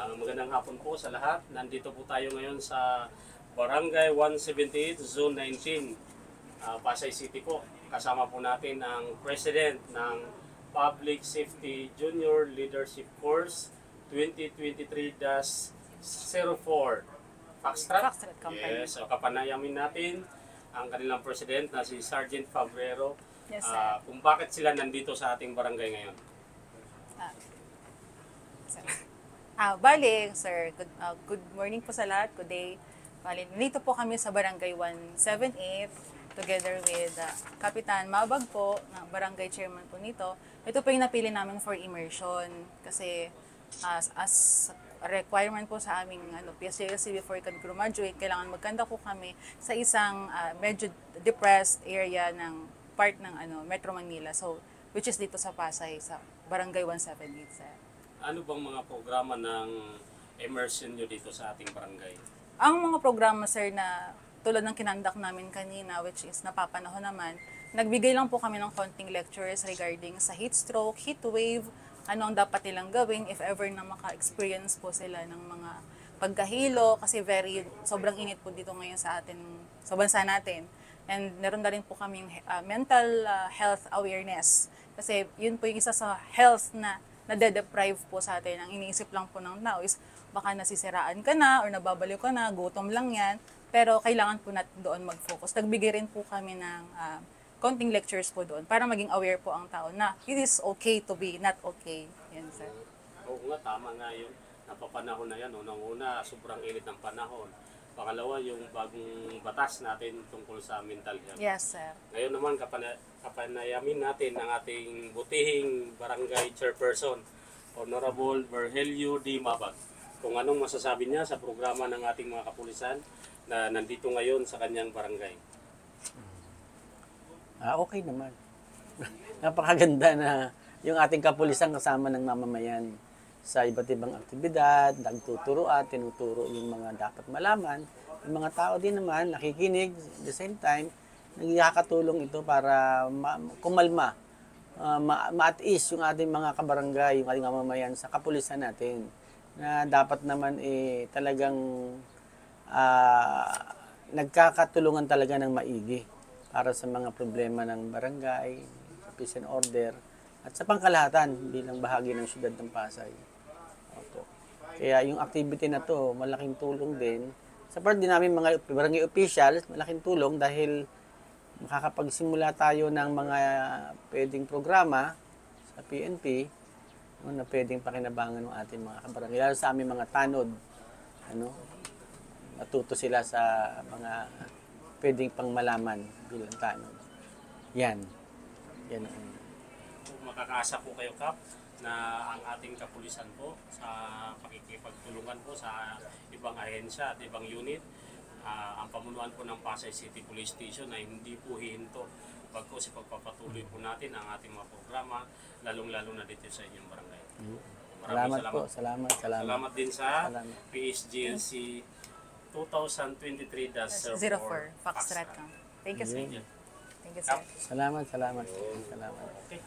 Magandang hapon po sa lahat. Nandito po tayo ngayon sa Barangay 178, Zone 19, Pasay City po. Kasama po natin ang President ng Public Safety Junior Leadership Course 2023-04. Foxtrot Company. Yes, so kapanayamin natin ang kanilang President na si Sergeant Fabrero. Yes, sir. Kung bakit sila nandito sa ating barangay ngayon. Bali, sir, good morning po sa lahat, good day. Bali, nandito po kami sa Barangay 178 together with Kapitan Mabag po, na barangay chairman po nito. Ito po yung napili namin for immersion kasi as a requirement po sa aming PSJLC before we can graduate, kailangan magkanda po kami sa isang medyo depressed area ng part ng Metro Manila. So, which is dito sa Pasay, sa Barangay 178, sir. Ano bang mga programa ng immersion nyo dito sa ating barangay? Ang mga programa, sir, na tulad ng kinandak namin kanina, which is napapanahon naman, nagbigay lang po kami ng konting lectures regarding sa heat stroke, heat wave, ano ang dapat nilang gawin if ever na maka-experience po sila ng mga pagkahilo, kasi sobrang init po dito ngayon sa bansa natin. And meron na rin po kaming mental health awareness. Kasi yun po yung isa sa health na nade-deprive po sa atin. Ang iniisip lang po ng tao is baka nasisiraan ka na or nababaliw ka na, gutom lang yan. Pero kailangan po natin doon mag-focus. Nagbigay rin po kami ng konting lectures po doon para maging aware po ang tao na it is okay to be not okay. Yan, sir. Oo nga, tama nga yun. Napapanahon na yan. Unang-una, sobrang init ng panahon. Pangalawa, yung bagong batas natin tungkol sa mental health. Yes, sir. Ngayon naman, kapanayamin natin ang ating butihing barangay chairperson, Honorable Virgilio D. Mabag. Kung anong masasabi niya sa programa ng ating mga kapulisan na nandito ngayon sa kanyang barangay. Okay naman. Napakaganda na yung ating kapulisan kasama ng mamamayan sa iba't ibang aktibidad, nagtuturoan, tinuturo yung mga dapat malaman. Yung mga tao din naman nakikinig, at the same time, nakakatulong ito para kumalma, ma-at ease yung ating mga kabarangay, yung ating mamamayan sa kapulisan natin. Na dapat naman talagang nagkakatulungan talaga ng maigi para sa mga problema ng barangay, sa peace and order, at sa pangkalahatan bilang bahagi ng syudad ng Pasay. Opo. Kaya yung activity na to, malaking tulong din. Sa part din namin mga barangay officials, malaking tulong dahil makakapagsimula tayo ng mga pwedeng programa sa PNP na pwedeng pakinabangan ng ating mga kabarangay. Lalo sa aming mga tanod, matuto sila sa mga pwedeng pangmalaman bilang tanod. Yan. Yan ang Makakaasa po kayo, Kap, na ang ating kapulisan po sa pakikipagtulungan po sa ibang ahensya at ibang unit, ang pamunuan po ng Pasay City Police Station ay hindi po hihinto bagkus ipagpapatuloy po natin ang ating mga programa, lalong-lalo na dito sa inyong barangay. Salamat po. Salamat. Salamat din sa Salamat. PSGLC 2023-04 Foxtrot Company. Thank you, sir. Thank you. Thank you, sir. Salamat. Okay.